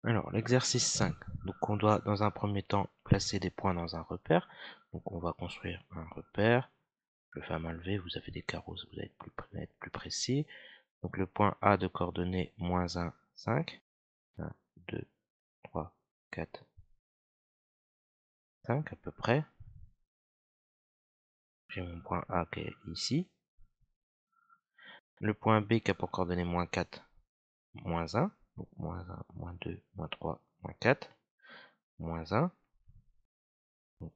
Alors, l'exercice 5. Donc, on doit dans un premier temps placer des points dans un repère. Donc, on va construire un repère. Je vais faire main levée, vous avez des carreaux, vous allez être plus précis. Donc, le point A de coordonnées moins 1, 5. 1, 2, 3, 4, 5 à peu près. J'ai mon point A qui est ici. Le point B qui a pour coordonnées moins 4, moins 1. Donc, moins 1, moins 2, moins 3, moins 4, moins 1. Donc,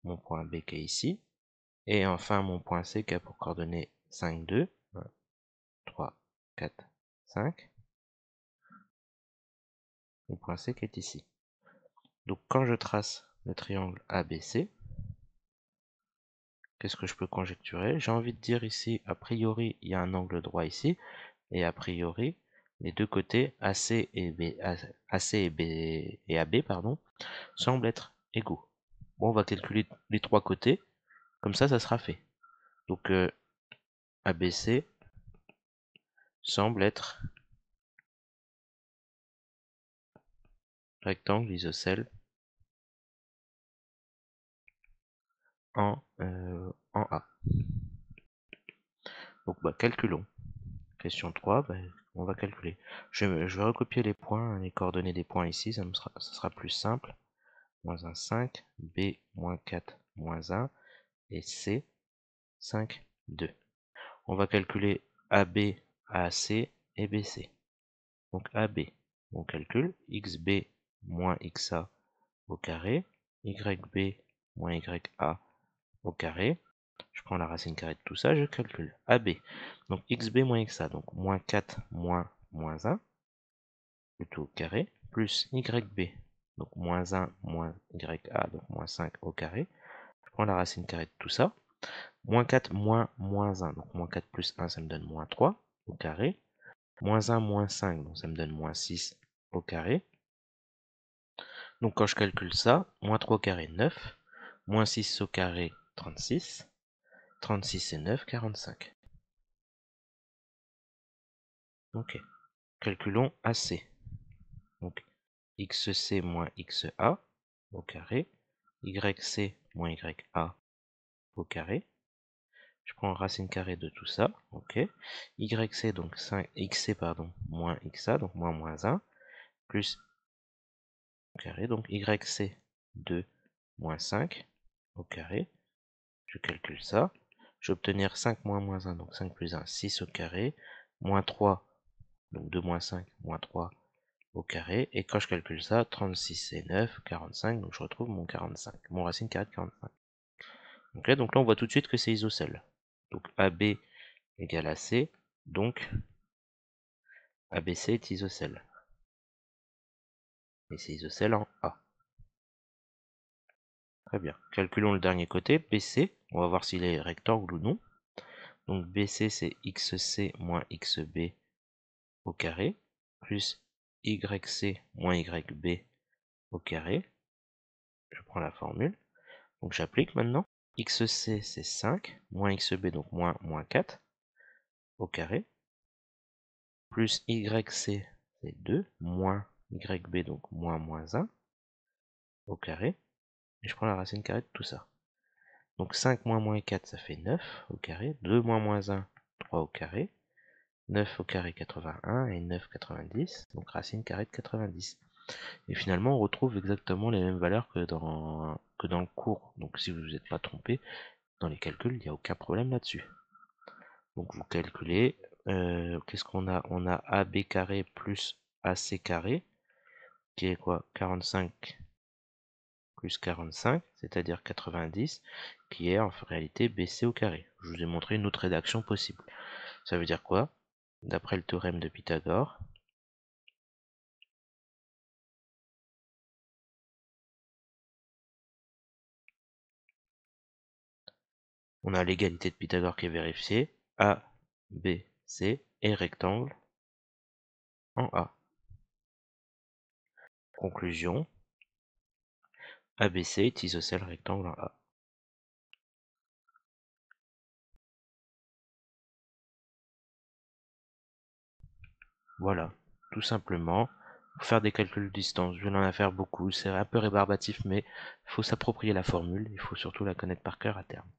mon point B qui est ici. Et enfin, mon point C qui a pour coordonnées 5, 2, 1, 3, 4, 5. Le point C qui est ici. Donc quand je trace le triangle ABC, qu'est-ce que je peux conjecturer? J'ai envie de dire ici, a priori, il y a un angle droit ici, et a priori, les deux côtés AC et B, AC et B et AB, pardon, semblent être égaux. Bon, on va calculer les trois côtés, comme ça sera fait. Donc ABC semble être rectangle isocèle en A. Donc bah, calculons. Question 3, bah, on va calculer. Je vais recopier les points, les coordonnées des points ici, ça sera plus simple. Moins 1, 5, B, moins 4, moins 1, et C, 5, 2. On va calculer AB, AC et BC. Donc AB, on calcule XB moins XA au carré, YB moins YA au carré. Je prends la racine carrée de tout ça, je calcule AB. Donc XB moins XA, donc moins 4 moins 1, plutôt au carré, plus YB, donc moins 1 moins YA, donc moins 5 au carré. Je prends la racine carrée de tout ça. Moins 4 moins 1, donc moins 4 plus 1, ça me donne moins 3 au carré. Moins 1 moins 5, donc ça me donne moins 6 au carré. Donc quand je calcule ça, moins 3 au carré, 9. Moins 6 au carré, 36. 36 et 9, 45. Ok. Calculons AC. Donc XC moins XA au carré. YC moins YA au carré. Je prends racine carrée de tout ça. Ok. YC donc 5, XC pardon, moins XA, donc moins 1. Plus au carré, donc YC 2 moins 5 au carré. Je calcule ça. Je vais obtenir 5 moins 1, donc 5 plus 1, 6 au carré. Moins 3, donc 2 moins 5, moins 3 au carré. Et quand je calcule ça, 36 et 9, 45, donc je retrouve mon 45, mon racine carrée de 45. Ok, donc là on voit tout de suite que c'est isocèle. Donc AB égale AC, donc ABC est isocèle. Et c'est isocèle en A. Très bien. Calculons le dernier côté, BC. On va voir s'il est rectangle ou non. Donc BC c'est XC moins XB au carré, plus YC moins YB au carré. Je prends la formule. Donc j'applique maintenant. XC c'est 5, moins XB donc moins 4 au carré. Plus YC c'est 2, moins YB donc moins 1 au carré. Et je prends la racine carrée de tout ça. Donc 5 moins 4 ça fait 9 au carré. 2 moins 1, 3 au carré. 9 au carré 81 et 9 90, donc racine carrée de 90. Et finalement on retrouve exactement les mêmes valeurs que dans le cours. Donc si vous ne vous êtes pas trompé, dans les calculs, il n'y a aucun problème là-dessus. Donc vous calculez, qu'est-ce qu'on a? On a AB carré plus AC carré, qui est quoi? 45 plus 45, c'est-à-dire 90, qui est en réalité BC au carré. Je vous ai montré une autre rédaction possible. Ça veut dire quoi? D'après le théorème de Pythagore, on a l'égalité de Pythagore qui est vérifiée. A, B, C est rectangle en A. Conclusion, ABC est isocèle rectangle en A. Voilà, tout simplement, Faut faire des calculs de distance. Je vais en faire beaucoup. C'est un peu rébarbatif, mais il faut s'approprier la formule. Il faut surtout la connaître par cœur à terme.